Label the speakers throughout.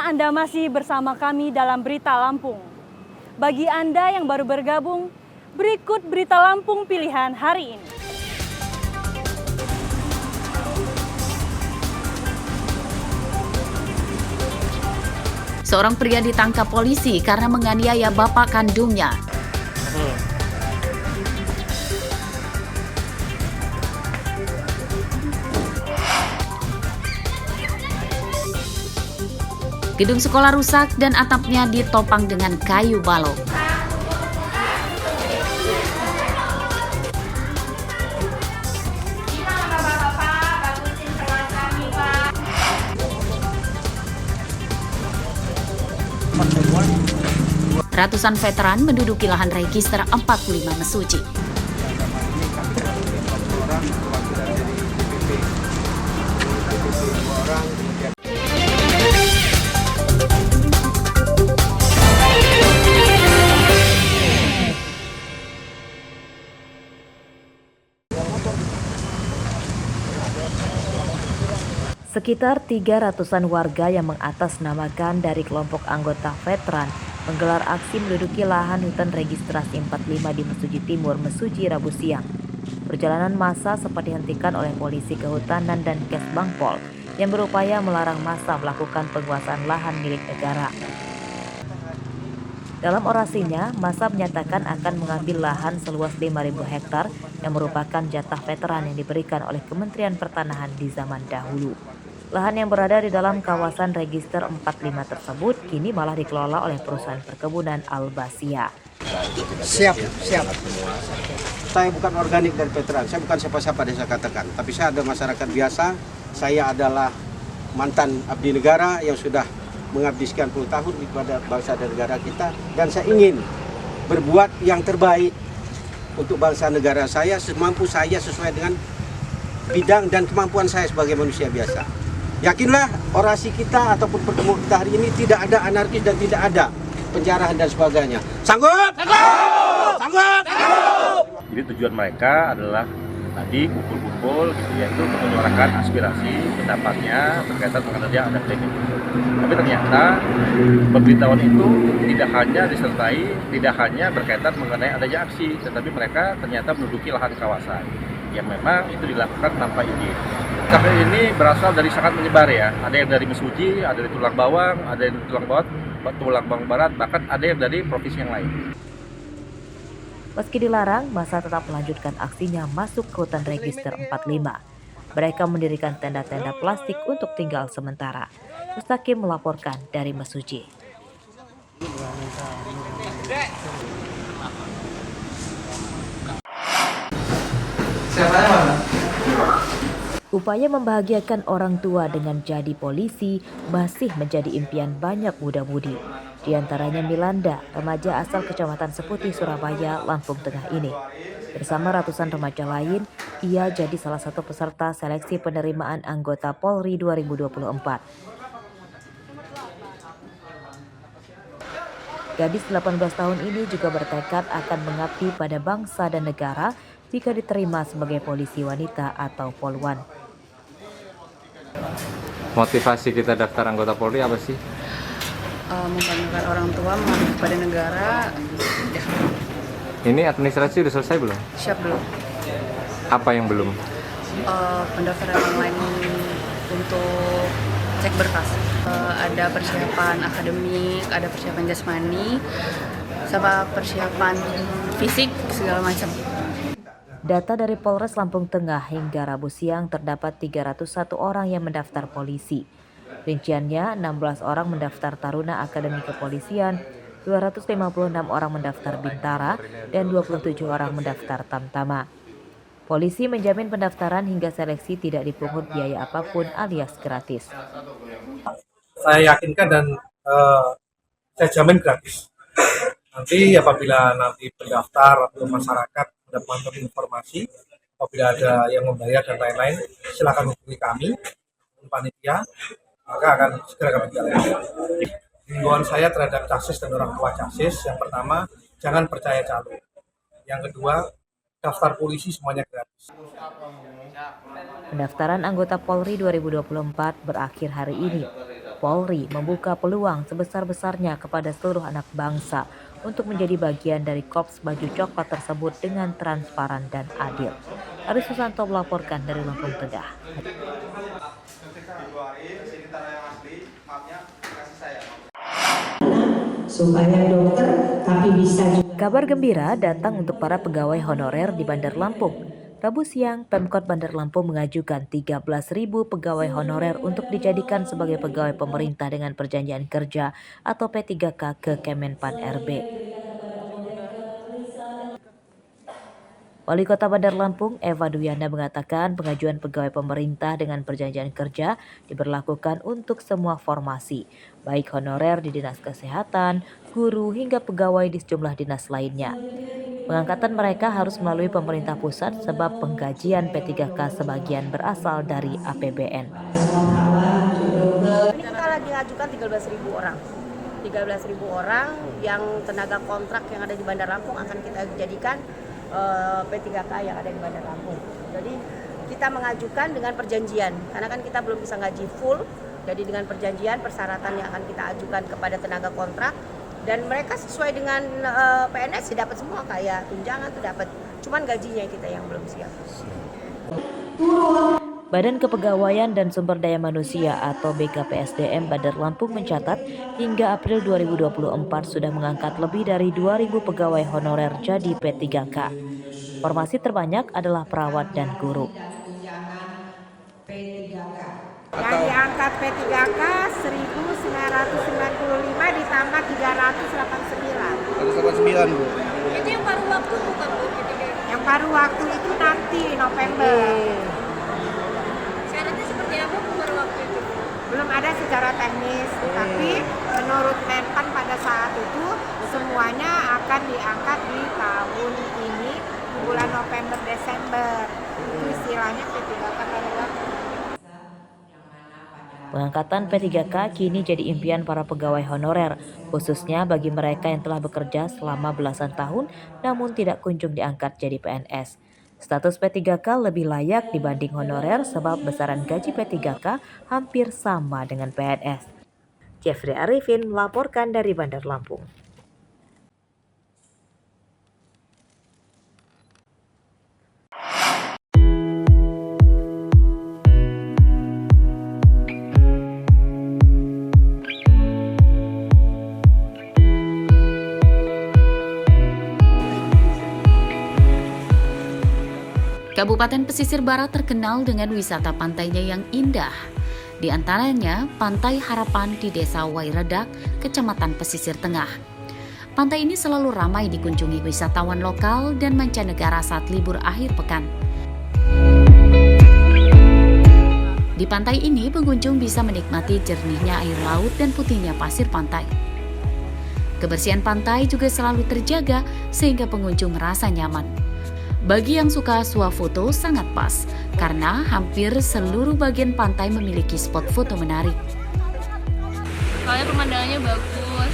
Speaker 1: Anda masih bersama kami dalam Berita Lampung. Bagi Anda yang baru bergabung, berikut Berita Lampung pilihan hari ini.
Speaker 2: Seorang pria ditangkap polisi karena menganiaya bapak kandungnya. Gedung sekolah rusak dan atapnya ditopang dengan kayu balok. Ratusan veteran menduduki lahan register 45 Mesuji. Sekitar 300-an warga yang mengatasnamakan dari kelompok anggota veteran menggelar aksi menduduki lahan hutan registrasi 45 di Mesuji Timur, Mesuji, Rabu siang. Perjalanan massa sempat dihentikan oleh polisi kehutanan dan Kesbangpol yang berupaya melarang massa melakukan penguasaan lahan milik negara. Dalam orasinya, massa menyatakan akan mengambil lahan seluas 5.000 hektar yang merupakan jatah veteran yang diberikan oleh Kementerian Pertanahan di zaman dahulu. Lahan yang berada di dalam kawasan register 45 tersebut kini malah dikelola oleh perusahaan perkebunan Albasia.
Speaker 3: Siap. Saya bukan organik dari veteran, saya bukan siapa-siapa yang saya katakan. Tapi saya ada masyarakat biasa, saya adalah mantan abdi negara yang sudah mengabdi sekian puluh tahun kepada bangsa dan negara kita. Dan saya ingin berbuat yang terbaik untuk bangsa negara saya, semampu saya sesuai dengan bidang dan kemampuan saya sebagai manusia biasa. Yakinlah orasi kita ataupun pertemuan kita hari ini tidak ada anarkis dan tidak ada penjarahan dan sebagainya. Sanggup? Sanggup! Sanggup! Sanggup!
Speaker 4: Jadi tujuan mereka adalah tadi kumpul-kumpul gitu, yaitu menyuarakan aspirasi pendapatnya berkaitan dengan dia ada klaim itu. Tapi ternyata pemberitahuan itu tidak hanya disertai, tidak hanya berkaitan mengenai adanya aksi, tetapi mereka ternyata menduduki lahan kawasan yang memang itu dilakukan tanpa izin. Kafe ini berasal dari sangat menyebar ya. Ada yang dari Mesuji, ada dari Tulang Bawang, ada yang dari Tulang Bawang Barat, bahkan ada yang dari provinsi yang lain.
Speaker 2: Meski dilarang, massa tetap melanjutkan aksinya masuk ke hutan register 45. Mereka mendirikan tenda-tenda plastik untuk tinggal sementara. Mustaqim melaporkan dari Mesuji. Upaya membahagiakan orang tua dengan jadi polisi masih menjadi impian banyak muda-mudi. Di antaranya Milanda, remaja asal Kecamatan Seputi, Surabaya, Lampung Tengah ini. Bersama ratusan remaja lain, ia jadi salah satu peserta seleksi penerimaan anggota Polri 2024. Gadis 18 tahun ini juga bertekad akan mengabdi pada bangsa dan negara jika diterima sebagai polisi wanita atau Polwan.
Speaker 5: Motivasi kita daftar anggota Polri apa sih?
Speaker 6: Membanggakan orang tua, mengabdi pada negara. Ya.
Speaker 5: Ini administrasi udah selesai belum?
Speaker 6: Siap belum?
Speaker 5: Apa yang belum?
Speaker 6: Pendaftaran online untuk cek berkas. Ada persiapan akademik, ada persiapan jasmani, sama persiapan fisik segala macam.
Speaker 2: Data dari Polres Lampung Tengah hingga Rabu siang terdapat 301 orang yang mendaftar polisi. Rinciannya 16 orang mendaftar Taruna Akademi Kepolisian, 256 orang mendaftar Bintara, dan 27 orang mendaftar Tamtama. Polisi menjamin pendaftaran hingga seleksi tidak dipungut biaya apapun alias gratis.
Speaker 7: Saya yakinkan dan saya jamin gratis. Nanti apabila nanti pendaftar atau masyarakat mendapatkan informasi, apabila ada yang membayar dan lain-lain, silakan hubungi kami, panitia, maka akan segera kami jalankan. Himbauan saya terhadap casis dan orang tua casis, yang pertama, jangan percaya calo. Yang kedua, daftar polisi semuanya gratis.
Speaker 2: Pendaftaran anggota Polri 2024 berakhir hari ini. Polri membuka peluang sebesar-besarnya kepada seluruh anak bangsa untuk menjadi bagian dari Korps Baju Coklat tersebut dengan transparan dan adil. Aris Susanto melaporkan dari Lampung Tengah.
Speaker 8: Supaya dokter tapi bisa juga.
Speaker 2: Kabar gembira datang untuk para pegawai honorer di Bandar Lampung. Rabu siang, Pemkot Bandar Lampung mengajukan 13.000 pegawai honorer untuk dijadikan sebagai pegawai pemerintah dengan perjanjian kerja atau P3K ke Kemenpan RB. Wali Kota Bandar Lampung, Eva Duyanda, mengatakan pengajuan pegawai pemerintah dengan perjanjian kerja diberlakukan untuk semua formasi, baik honorer di Dinas Kesehatan, guru, hingga pegawai di sejumlah dinas lainnya. Pengangkatan mereka harus melalui pemerintah pusat sebab penggajian P3K sebagian berasal dari APBN.
Speaker 9: Ini kita lagi ngajukan 13.000 orang. 13.000 orang yang tenaga kontrak yang ada di Bandar Lampung akan kita jadikan P3K yang ada di Bandar Lampung. Jadi kita mengajukan dengan perjanjian, karena kan kita belum bisa ngaji full. Jadi dengan perjanjian persyaratan yang akan kita ajukan kepada tenaga kontrak, dan mereka sesuai dengan PNS dapat semua, kayak tunjangan tuh dapat. Cuman gajinya kita yang belum siap.
Speaker 2: Badan Kepegawaian dan Sumber Daya Manusia atau BKPSDM Bandar Lampung mencatat hingga April 2024 sudah mengangkat lebih dari 2.000 pegawai honorer jadi P3K. Formasi terbanyak adalah perawat dan guru.
Speaker 10: Yang diangkat P3K 1.995 ditambah 389.
Speaker 3: 189, Bu.
Speaker 10: Itu yang paruh waktu bukan Bu? Yang paruh waktu itu nanti November. Syaratnya seperti apa Bu paruh waktu itu? Belum ada secara teknis, tapi menurut Menpan pada saat itu semuanya akan diangkat di tahun ini di bulan November Desember. Itu istilahnya P3K paruh waktu.
Speaker 2: Pengangkatan P3K kini jadi impian para pegawai honorer, khususnya bagi mereka yang telah bekerja selama belasan tahun namun tidak kunjung diangkat jadi PNS. Status P3K lebih layak dibanding honorer sebab besaran gaji P3K hampir sama dengan PNS. Jeffrey Arifin melaporkan dari Bandar Lampung.
Speaker 11: Kabupaten Pesisir Barat terkenal dengan wisata pantainya yang indah. Di antaranya Pantai Harapan di Desa Wairedak, Kecamatan Pesisir Tengah. Pantai ini selalu ramai dikunjungi wisatawan lokal dan mancanegara saat libur akhir pekan. Di pantai ini pengunjung bisa menikmati jernihnya air laut dan putihnya pasir pantai. Kebersihan pantai juga selalu terjaga sehingga pengunjung merasa nyaman. Bagi yang suka swafoto sangat pas, karena hampir seluruh bagian pantai memiliki spot foto menarik.
Speaker 12: Soalnya pemandangannya bagus,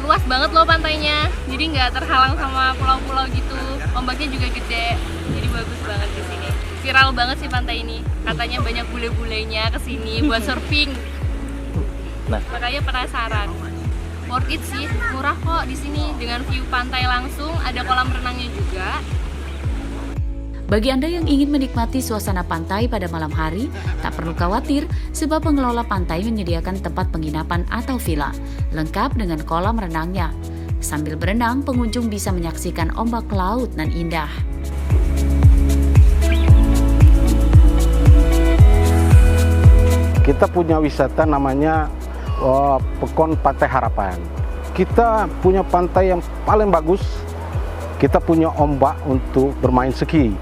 Speaker 12: luas banget loh pantainya, jadi nggak terhalang sama pulau-pulau gitu. Ombaknya juga gede, jadi bagus banget di sini. Viral banget sih pantai ini, katanya banyak bule-bulenya kesini buat surfing. Makanya penasaran. Worth it sih, murah kok di sini dengan view pantai langsung, ada kolam renangnya juga.
Speaker 11: Bagi Anda yang ingin menikmati suasana pantai pada malam hari, tak perlu khawatir sebab pengelola pantai menyediakan tempat penginapan atau villa, lengkap dengan kolam renangnya. Sambil berenang, pengunjung bisa menyaksikan ombak laut nan indah.
Speaker 3: Kita punya wisata namanya Pekon Pantai Harapan. Kita punya pantai yang paling bagus. Kita punya ombak untuk bermain ski.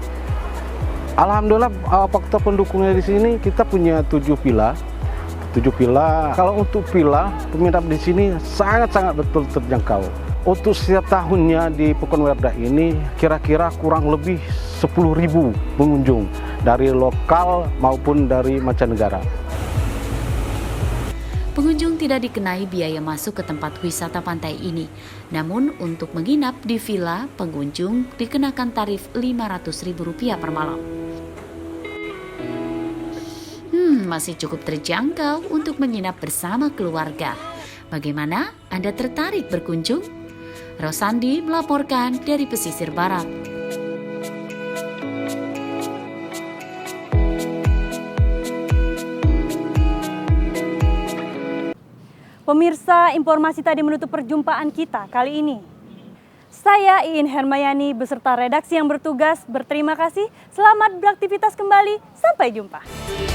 Speaker 3: Alhamdulillah faktor pendukungnya di sini kita punya 7 villa. 7 villa. Kalau untuk villa, peminat di sini sangat-sangat betul terjangkau. Untuk setiap tahunnya di Pekon Wairedak ini kira-kira kurang lebih 10.000 pengunjung dari lokal maupun dari mancanegara.
Speaker 11: Pengunjung tidak dikenai biaya masuk ke tempat wisata pantai ini. Namun untuk menginap di villa, pengunjung dikenakan tarif Rp500.000 per malam. masih cukup terjangkau untuk menginap bersama keluarga. Bagaimana? Anda tertarik berkunjung? Rosandi melaporkan dari pesisir barat.
Speaker 1: Pemirsa, informasi tadi menutup perjumpaan kita kali ini. Saya Iin Hermayani beserta redaksi yang bertugas berterima kasih. Selamat beraktivitas kembali. Sampai jumpa.